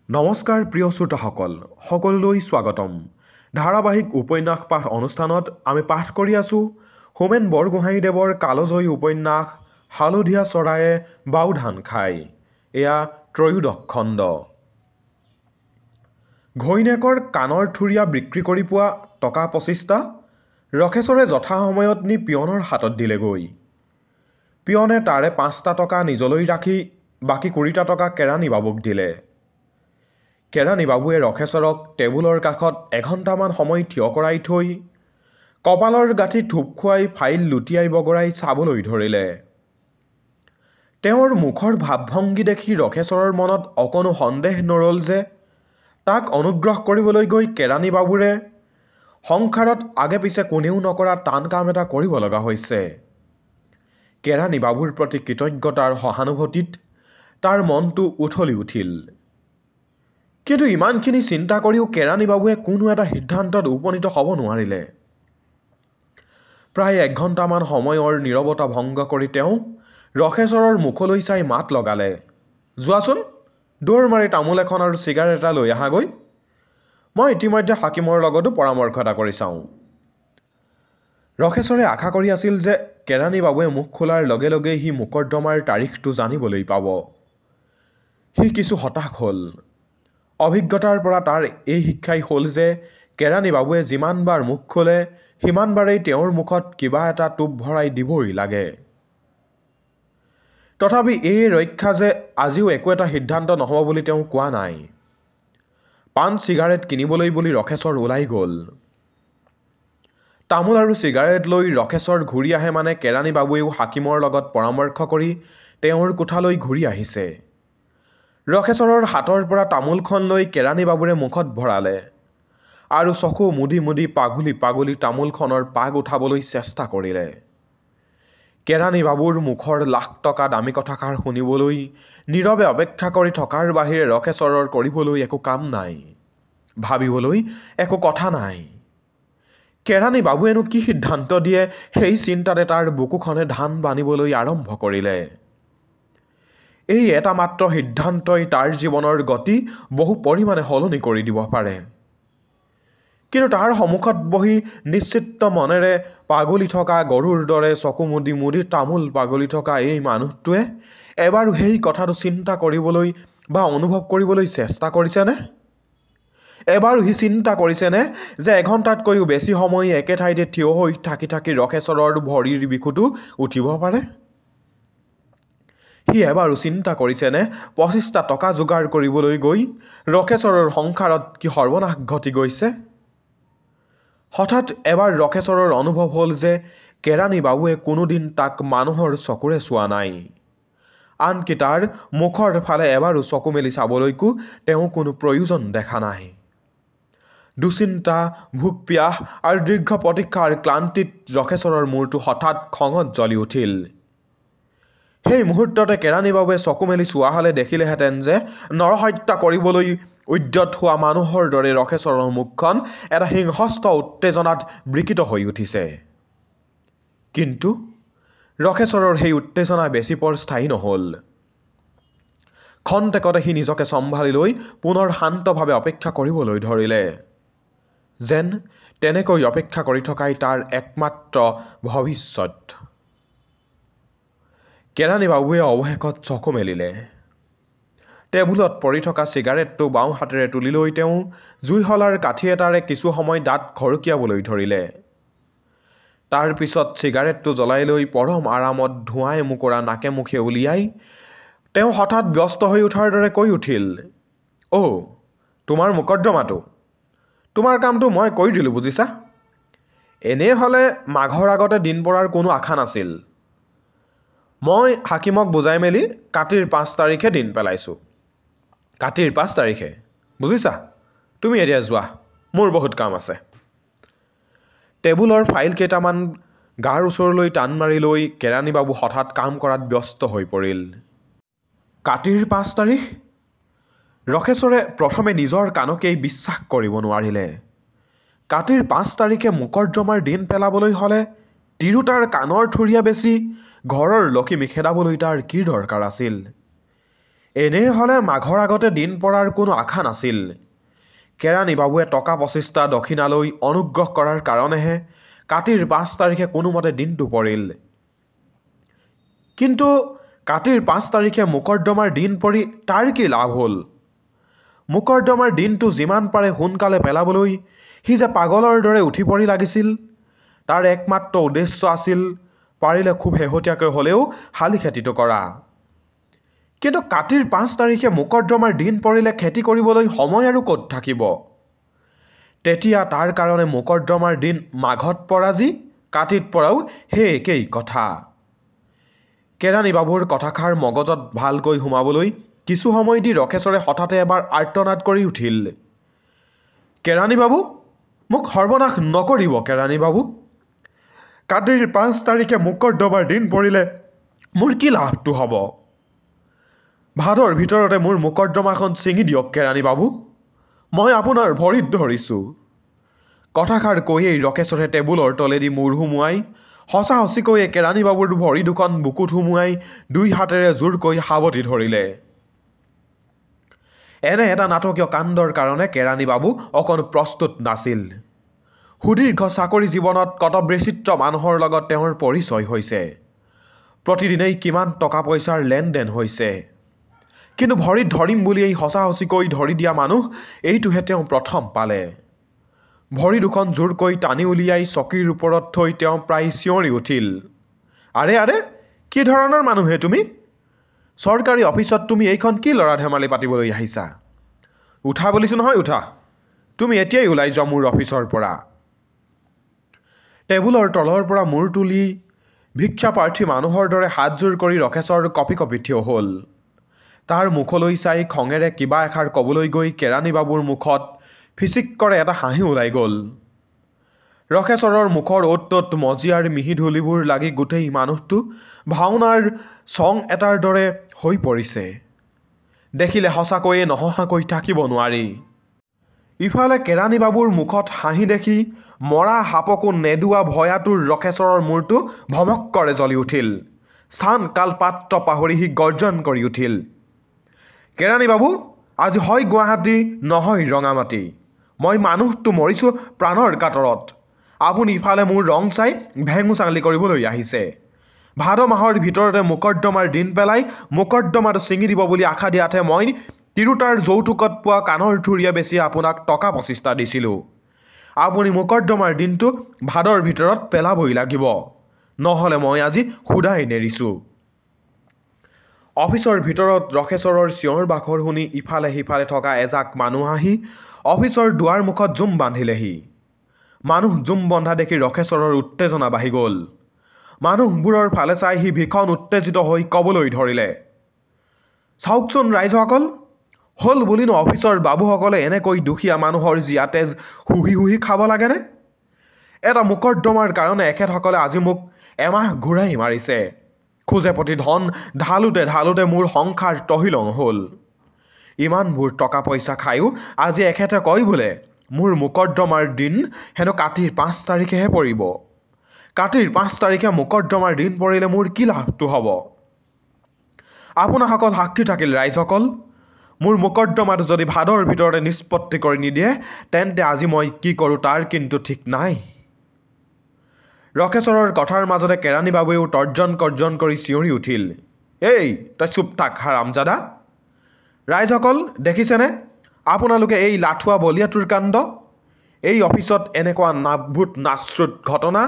নমস্কাৰ প্ৰিয় শ্ৰোতাসকল, সকলোলৈ স্বাগতম। ধাৰাবাহিক উপন্যাস পাঠ অনুষ্ঠানত আমি পাঠ কৰি আছোঁ হোমেন বৰগোহাঞিদেৱৰ কালজয়ী উপন্যাস হালধীয়া চৰায়ে বাও ধান খায়। এয়া ত্ৰয়োদশ খণ্ড। ঘৈণীয়েকৰ কাণৰ থুৰীয়া বিক্ৰী কৰি পোৱা টকা 25টা ৰখেশ্বৰে যথাসময়ত নি পিয়নৰ হাতত দিলেগৈ। পিয়নে তাৰে 5টা টকা নিজলৈ ৰাখি বাকী 20টা টকা কেৰাণী বাবুক দিলে। কেৰাণী বাবুৱে ৰখেশ্বৰক টেবুলৰ কাষত এঘণ্টামান সময় থিয় কৰাই থৈ কপালৰ গাঁঠি থোপ খুৱাই ফাইল লুটিয়াই বগৰাই চাবলৈ ধৰিলে। তেওঁৰ মুখৰ ভাৱভংগী দেখি ৰখেশ্বৰৰ মনত অকণো সন্দেহ নৰল যে তাক অনুগ্ৰহ কৰিবলৈ গৈ কেৰাণী বাবুৰে সংসাৰত আগে পিছে কোনেও নকৰা টান কাম এটা কৰিব লগা হৈছে। কেৰাণী বাবুৰ প্ৰতি কৃতজ্ঞতাৰ সহানুভূতিত তাৰ মনটো উঠলি উঠিল। কিন্তু ইমানখিনি চিন্তা কৰিও কেৰাণী বাবুৱে কোনো এটা সিদ্ধান্তত উপনীত হ'ব নোৱাৰিলে। প্ৰায় 1 ঘণ্টামান সময়ৰ নীৰৱতা ভংগ কৰি তেওঁ ৰখেশ্বৰৰ মুখলৈ চাই মাত লগালে, যোৱাচোন, দৌৰ মাৰি তামোল এখন আৰু চিগাৰেট এটা লৈ আহাগৈ। মই ইতিমধ্যে হাকিমৰ লগতো পৰামৰ্শ এটা কৰি চাওঁ। ৰখেশ্বৰে আশা কৰি আছিল যে কেৰাণী বাবুৱে মুখ খোলাৰ লগে লগে সি মোকৰ্দমাৰ তাৰিখটো জানিবলৈ পাব। সি কিছু হতাশ হ'ল। অভিজ্ঞতাৰ পৰা তাৰ এই শিক্ষাই হ'ল যে কেৰাণী বাবুৱে যিমানবাৰ মুখ খোলে সিমানবাৰেই তেওঁৰ মুখত কিবা এটা টোপ ভৰাই দিবই লাগে। তথাপি এই ৰক্ষা যে আজিও একো এটা সিদ্ধান্ত নহ'ব বুলি তেওঁ কোৱা নাই। পাণ চিগাৰেট কিনিবলৈ বুলি ৰখেশ্বৰ ওলাই গ'ল। তামোল আৰু চিগাৰেট লৈ ৰখেশ্বৰ ঘূৰি আহে মানে কেৰাণী বাবুৱেও হাকিমৰ লগত পৰামৰ্শ কৰি তেওঁৰ কোঠালৈ ঘূৰি আহিছে। ৰখেশ্বৰৰ হাতৰ পৰা তামোলখন লৈ কেৰাণী বাবুৰে মুখত ভৰালে আৰু চকু মুদি মুদি পাগুলি পাগুলি তামোলখনৰ পাগ উঠাবলৈ চেষ্টা কৰিলে। কেৰাণী বাবুৰ মুখৰ লাখ টকা দামী কথাষাৰ শুনিবলৈ নীৰৱে অপেক্ষা কৰি থকাৰ বাহিৰে ৰখেশ্বৰৰ কৰিবলৈ একো কাম নাই, ভাবিবলৈ একো কথা নাই। কেৰাণী বাবুৱেনো কি সিদ্ধান্ত দিয়ে সেই চিন্তাতে তাৰ বুকুখনে ধান বান্ধিবলৈ আৰম্ভ কৰিলে। এই এটা মাত্ৰ সিদ্ধান্তই তাৰ জীৱনৰ গতি বহু পৰিমাণে সলনি কৰি দিব পাৰে। কিন্তু তাৰ সন্মুখত বহি নিশ্চিত মনেৰে পাগলি থকা গৰুৰ দৰে চকু মুদি মুদি তামোল পাগলি থকা এই মানুহটোৱে এবাৰো সেই কথাটো চিন্তা কৰিবলৈ বা অনুভৱ কৰিবলৈ চেষ্টা কৰিছেনে? এবাৰো সি চিন্তা কৰিছেনে যে এঘণ্টাতকৈও বেছি সময় একে ঠাইতে থিয় হৈ থাকি থাকি ৰখেশ্বৰৰ ভৰিৰ বিষুটো উঠিব পাৰে? সি এবাৰো চিন্তা কৰিছেনে 25টা টকা যোগাৰ কৰিবলৈ গৈ ৰখেশ্বৰৰ সংসাৰত কি সৰ্বনাশ ঘটি গৈছে? হঠাৎ এবাৰ ৰখেশ্বৰৰ অনুভৱ হ'ল যে কেৰাণী বাবুৱে কোনোদিন তাক মানুহৰ চকুৰে চোৱা নাই। আনকি তাৰ মুখৰ ফালে এবাৰো চকু মেলি চাবলৈকো তেওঁ কোনো প্ৰয়োজন দেখা নাই। দুচিন্তা, ভোক পিয়াহ আৰু দীৰ্ঘ প্ৰতীক্ষাৰ ক্লান্তিত ৰখেশ্বৰৰ মূৰটো হঠাৎ খঙত জ্বলি উঠিল। সেই মুহূৰ্ততে কেৰাণী বাবুৱে চকু মেলি চোৱা হ'লে দেখিলেহেঁতেন যে নৰহত্যা কৰিবলৈ উদ্যত হোৱা মানুহৰ দৰে ৰখেশ্বৰৰ মুখখন এটা সিংহস্ত উত্তেজনাত বিকৃত হৈ উঠিছে। কিন্তু ৰখেশ্বৰৰ সেই উত্তেজনা বেছি পৰ স্থায়ী নহ'ল। খন্তেকতে সি নিজকে চম্ভালি লৈ পুনৰ শান্তভাৱে অপেক্ষা কৰিবলৈ ধৰিলে। যেন তেনেকৈ অপেক্ষা কৰি থকাই তাৰ একমাত্ৰ ভৱিষ্যত। কেৰাণী বাবুৱে অৱশেষত চকু মেলিলে। টেবুলত পৰি থকা চিগাৰেটটো বাওঁ হাতেৰে তুলি লৈ তেওঁ জুইশলাৰ কাঠি এটাৰে কিছু সময় দাঁত খৰকিয়াবলৈ ধৰিলে। তাৰ পিছত চিগাৰেটটো জ্বলাই লৈ পৰম আৰামত ধোঁৱাই মোকোৰা নাকে মুখে উলিয়াই তেওঁ হঠাৎ ব্যস্ত হৈ উঠাৰ দৰে কৈ উঠিল, তোমাৰ মোকৰ্দমাটো, তোমাৰ কামটো মই কৰি দিলোঁ বুজিছা। এনেই হ'লে মাঘৰ আগতে দিন পৰাৰ কোনো আশা নাছিল। মই হাকিমক বুজাই মেলি কাতিৰ 5 তাৰিখে দিন পেলাইছোঁ। কাতিৰ 5 তাৰিখে, বুজিছা। তুমি এতিয়া যোৱা, মোৰ বহুত কাম আছে। টেবুলৰ ফাইল কেইটামান গাৰ ওচৰলৈ টান মাৰি লৈ কেৰাণী বাবু হঠাৎ কাম কৰাত ব্যস্ত হৈ পৰিল। কাতিৰ 5 তাৰিখ? ৰখেশ্বৰে প্ৰথমে নিজৰ কাণকেই বিশ্বাস কৰিব নোৱাৰিলে। কাতিৰ 5 তাৰিখে মোকৰ্দমাৰ দিন পেলাবলৈ হ'লে তিৰোতাৰ কাণৰ থুৰীয়া বেছি ঘৰৰ লক্ষীমী খেদাবলৈ তাৰ কি দৰকাৰ আছিল? এনে হ'লে মাঘৰ আগতে দিন পৰাৰ কোনো আশা নাছিল। কেৰাণী বাবুৱে টকা 25টা দক্ষিণালৈ অনুগ্ৰহ কৰাৰ কাৰণেহে কাতিৰ 5 তাৰিখে কোনোমতে দিনটো পৰিল। কিন্তু কাতিৰ 5 তাৰিখে মোকৰ্দমাৰ দিন পৰি তাৰ কি লাভ হ'ল? মোকৰ্দমাৰ দিনটো যিমান পাৰে সোনকালে পেলাবলৈ সি যে পাগলৰ দৰে উঠি পৰি লাগিছিল। তাৰ একমাত্ৰ উদ্দেশ্য আছিল পাৰিলে খুব শেহতীয়াকৈ হ'লেও শালি খেতিটো কৰা। কিন্তু কাতিৰ 5 তাৰিখে মোকৰ্দমাৰ দিন পৰিলে খেতি কৰিবলৈ সময় আৰু ক'ত থাকিব? তেতিয়া তাৰ কাৰণে মোকৰ্দমাৰ দিন মাঘত পৰা যি কাতিত পৰাও সেই একেই কথা। কেৰাণী বাবুৰ কথাষাৰ মগজত ভালকৈ সোমাবলৈ কিছু সময় দি ৰকেশৰে হঠাতে এবাৰ আৰ্তনাদ কৰি উঠিল। কেৰাণী বাবু, মোক সৰ্বনাশ নকৰিব কেৰাণী বাবু। কাতিৰ 5 তাৰিখে মোকৰ্দমাৰ দিন পৰিলে মোৰ কি লাভটো হ'ব? ভাদৰ ভিতৰতে মোৰ মোকৰ্দমাখন ছিঙি দিয়ক কেৰাণী বাবু, মই আপোনাৰ ভৰিত ধৰিছোঁ। কথাষাৰ কৈয়েই ৰকেশৰে টেবুলৰ তলেদি মূৰ সুমুৱাই সঁচা সঁচিকৈয়ে কেৰাণী বাবুৰ ভৰি দুখন বুকুত সুমুৱাই 2 হাতেৰে জোৰকৈ সাৱটি ধৰিলে। এনে এটা নাটকীয় কাণ্ডৰ কাৰণে কেৰাণী বাবু অকণ প্ৰস্তুত নাছিল। সুদীৰ্ঘ চাকৰি জীৱনত কত বিচিত্ৰ মানুহৰ লগত তেওঁৰ পৰিচয় হৈছে। প্ৰতিদিনেই কিমান টকা পইচাৰ লেনদেন হৈছে। কিন্তু ভৰিত ধৰিম বুলিয়েই সঁচা সঁচিকৈ ধৰি দিয়া মানুহ এইটোহে তেওঁ প্ৰথম পালে। ভৰি দুখন জোৰকৈ টানি উলিয়াই চকীৰ ওপৰত থৈ তেওঁ প্ৰায় চিঞৰি উঠিল। আৰে আৰে, কি ধৰণৰ মানুহে তুমি? চৰকাৰী অফিচত তুমি এইখন কি ল'ৰা ধেমালি পাতিবলৈ আহিছা? উঠা বুলিছোঁ নহয়, উঠা। তুমি এতিয়াই ওলাই যোৱা মোৰ অফিচৰ পৰা। টেবুলৰ তলৰ পৰা মূৰ তুলি ভিক্ষাপ্ৰাৰ্থী মানুহৰ দৰে হাতযোৰ কৰি ৰকেশৰ কঁপি কঁপি থিয় হ'ল। তাৰ মুখলৈ চাই খঙেৰে কিবা এষাৰ ক'বলৈ গৈ কেৰাণী বাবুৰ মুখত ফিচিকৰে এটা হাঁহি ওলাই গ'ল। ৰকেশৰৰ মুখৰ অ'ত ত'ত মজিয়াৰ মিহি ধূলিবোৰ লাগি গোটেই মানুহটো ভাওনাৰ চং এটাৰ দৰে হৈ পৰিছে। দেখিলে সঁচাকৈয়ে নহহাকৈ থাকিব নোৱাৰি। ইফালে কেৰাণী বাবুৰ মুখত হাঁহি দেখি মৰা সাপকো নেদোৱা ভয়াতুৰ ৰকেশৰৰ মূৰটো ভমক্কৰে জ্বলি উঠিল। স্থান কাল পাত্ৰ পাহৰি সি গৰ্জন কৰি উঠিল। কেৰাণী বাবু, আজি হয় গুৱাহাটী নহয় ৰঙামাটি। মই মানুহটো মৰিছোঁ প্ৰাণৰ কাতৰত। আপুনি ইফালে মোৰ ৰং চাই ভেঙু চাঙলি কৰিবলৈ আহিছে। ভাদ মাহৰ ভিতৰতে মোকৰ্দমাৰ দিন পেলাই মোকৰ্দমাটো ছিঙি দিব বুলি আশা দিয়াতহে মই তিৰোতাৰ যৌতুকত পোৱা কাণৰ থুৰিয়া বেছি আপোনাক টকা 25টা দিছিলোঁ। আপুনি মোকৰ্দমাৰ দিনটো ভাদৰ ভিতৰত পেলাবই লাগিব, নহ'লে মই আজি সুধাই নেৰিছোঁ। অফিচৰ ভিতৰত ৰকেশৰৰ চিঞৰ বাখৰ শুনি ইফালে সিফালে থকা এজাক মানুহ আহি অফিচৰ দুৱাৰ মুখত জুম বান্ধিলেহি। মানুহ জুম বন্ধা দেখি ৰকেশৰৰ উত্তেজনা বাঢ়ি গ'ল। মানুহবোৰৰ ফালে চাই সি ভীষণ উত্তেজিত হৈ ক'বলৈ ধৰিলে, চাওকচোন ৰাইজসকল, হ'ল বুলিনো অফিচৰ বাবুসকলে এনেকৈ দুখীয়া মানুহৰ জীয়া তেজ শুহি শুহি খাব লাগেনে? এটা মোকৰ্দমাৰ কাৰণে এখেতসকলে আজি মোক এমাহ ঘূৰাই মাৰিছে। খোজে প্ৰতি ধন ঢালোতে ঢালোতে মোৰ সংসাৰ তহিলং হ'ল। ইমানবোৰ টকা পইচা খায়ো আজি এখেতে কয় বোলে মোৰ মোকৰ্দমাৰ দিন হেনো কাতিৰ 5 তাৰিখেহে পৰিব। কাতিৰ 5 তাৰিখে মোকৰ্দমাৰ দিন পৰিলে মোৰ কি লাভটো হ'ব? আপোনাসকল সাক্ষী থাকিল ৰাইজসকল, মোৰ মোকৰ্দমাটো যদি ভাদৰ ভিতৰতে নিষ্পত্তি কৰি নিদিয়ে তেন্তে আজি মই কি কৰোঁ তাৰ কিন্তু ঠিক নাই। ৰকেশৰৰ কথাৰ মাজতে কেৰাণী বাবুৱেও তৰ্জন কৰ্জন কৰি চিঞৰি উঠিল, এই তই চুপ থাক হাৰামজাদা। ৰাইজসকল দেখিছেনে আপোনালোকে এই লাঠুৱা বলিয়াটোৰ কাণ্ড? এই অফিচত এনেকুৱা নাভূত নাশ্ৰুত ঘটনা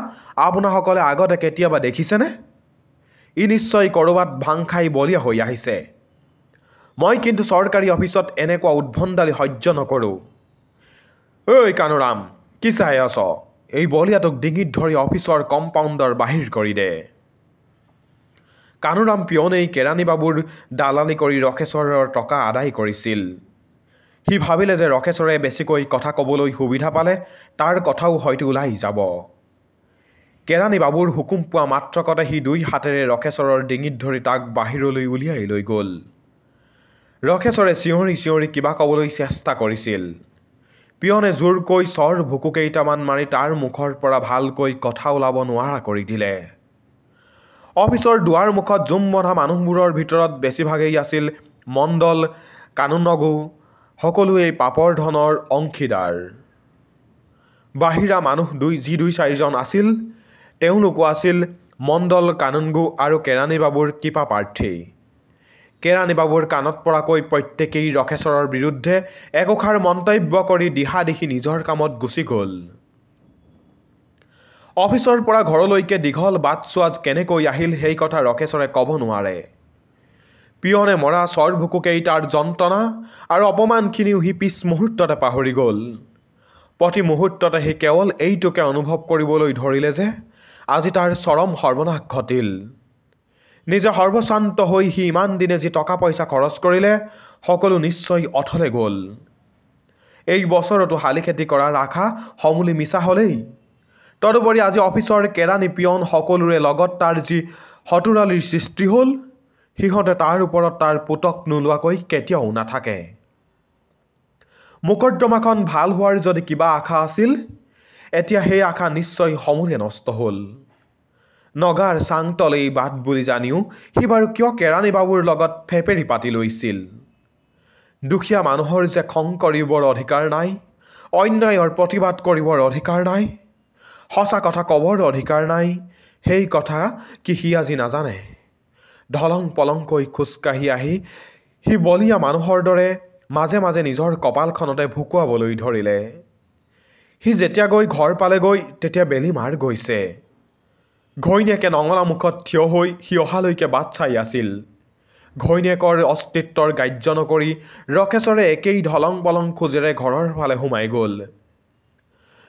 আপোনাসকলে আগতে কেতিয়াবা দেখিছেনে? ই নিশ্চয় ক'ৰবাত ভাং খাই বলিয়া হৈ আহিছে। মই কিন্তু চৰকাৰী অফিচত এনেকুৱা উদ্ভণ্ডালি সহ্য নকৰোঁ। ঐ কানুৰাম, কি চাই আছ? এই বলিয়াটোক ডিঙিত ধৰি অফিচৰ কম্পাউণ্ডৰ বাহিৰ কৰি দে। কানুৰাম পিয়নেই কেৰাণী বাবুৰ দালালি কৰি ৰকেশৰৰ টকা আদায় কৰিছিল। সি ভাবিলে যে ৰকেশৰে বেছিকৈ কথা ক'বলৈ সুবিধা পালে তাৰ কথাও হয়তো ওলাই যাব। কেৰাণী বাবুৰ হুকুম পোৱা মাত্ৰকতে সি 2 হাতেৰে ৰকেশৰৰ ডিঙিত ধৰি তাক বাহিৰলৈ উলিয়াই লৈ গ'ল। ৰকেশৰে চিঞৰি চিঞৰি কিবা ক'বলৈ চেষ্টা কৰিছিল। পিয়নে জোৰকৈ চৰ ভুকু কেইটামান মাৰি তাৰ মুখৰ পৰা ভালকৈ কথা ওলাব নোৱাৰা কৰি দিলে। অফিচৰ দুৱাৰ মুখত জুম বন্ধা মানুহবোৰৰ ভিতৰত বেছিভাগেই আছিল মণ্ডল কানুনগো সকলোৱে এই পাপৰ ধনৰ অংশীদাৰ। বাহিৰা মানুহ যি 2-4জন আছিল তেওঁলোকো আছিল মণ্ডল কানুনগো আৰু কেৰাণী বাবুৰ কৃপা প্ৰাৰ্থী। কেৰাণী বাবুৰ কাণত পৰাকৈ প্ৰত্যেকেই ৰখেশ্বৰৰ বিৰুদ্ধে একোষাৰ মন্তব্য কৰি দিহা দেখি নিজৰ কামত গুচি গ'ল। অফিচৰ পৰা ঘৰলৈকে দীঘল বাট-চোৱা কেনেকৈ আহিল সেই কথা ৰখেশ্বৰে ক'ব নোৱাৰে। পিয়নে মৰা চৰভুকুকেইটাৰ যন্ত্ৰণা আৰু অপমানখিনিও সি পিছ মুহূৰ্ততে পাহৰি গ'ল। প্ৰতি মুহূৰ্ততে সি কেৱল এইটোকে অনুভৱ কৰিবলৈ ধৰিলে যে আজি তাৰ চৰম সৰ্বনাশ ঘটিল। নিজে সৰ্বশান্ত হৈ সি ইমান দিনে যি টকা পইচা খৰচ কৰিলে সকলো নিশ্চয় অথলে গ'ল। এই বছৰতো শালি খেতি কৰাৰ আশা সমূলি মিছা হ'লেই। তদুপৰি আজি অফিচৰ কেৰাণী পিয়ন সকলোৰে লগত তাৰ যি হতুৰালিৰ সৃষ্টি হ'ল সিহঁতে তাৰ ওপৰত তাৰ পুতক নোলোৱাকৈ কেতিয়াও নাথাকে। মোকদ্দমাখন ভাল হোৱাৰ যদি কিবা আশা আছিল এতিয়া সেই আশা নিশ্চয় সমূলে নষ্ট হ'ল। নগাৰ চাংতলেই বাট বুলি জানিও সি বাৰু কিয় কেৰাণী বাবুৰ লগত ফেপেৰি পাতি লৈছিল? দুখীয়া মানুহৰ যে খং কৰিবৰ অধিকাৰ নাই, অন্যায়ৰ প্ৰতিবাদ কৰিবৰ অধিকাৰ নাই, সঁচা কথা ক'বৰ অধিকাৰ নাই, সেই কথা কি সি আজি নাজানে? ঢলং পলংকৈ খোজকাঢ়ি আহি সি বলীয়া মানুহৰ দৰে মাজে মাজে নিজৰ কপালখনতে ভুকুৱাবলৈ ধৰিলে। সি যেতিয়া গৈ ঘৰ পালেগৈ তেতিয়া বেলি মাৰ গৈছে। ঘৈণীয়েকে নঙলা মুখত থিয় হৈ সি অহালৈকে বাট চাই আছিল। ঘৈণীয়েকৰ অস্তিত্বৰ গ্ৰাহ্য নকৰি ৰখেশ্বৰে একেই ঢলং পলং খোজেৰে ঘৰৰ ফালে সোমাই গ'ল।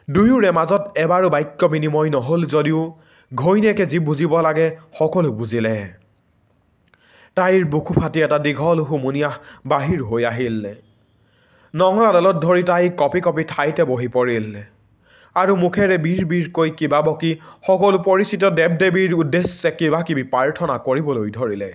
দুয়োৰে মাজত এবাৰো বাক্য বিনিময় নহ'ল যদিও ঘৈণীয়েকে যি বুজিব লাগে সকলো বুজিলে। তাইৰ বুকু ফাটি এটা দীঘল হুমুনিয়াহ বাহিৰ হৈ আহিল। নঙলাডালত ধৰি তাই কঁপি কঁপি ঠাইতে বহি পৰিল আৰু মুখেৰে বিৰ বিৰকৈ কিবা বকি সকলো পৰিচিত দেৱ দেৱীৰ উদ্দেশ্যে কিবা কিবি প্ৰাৰ্থনা কৰিবলৈ ধৰিলে।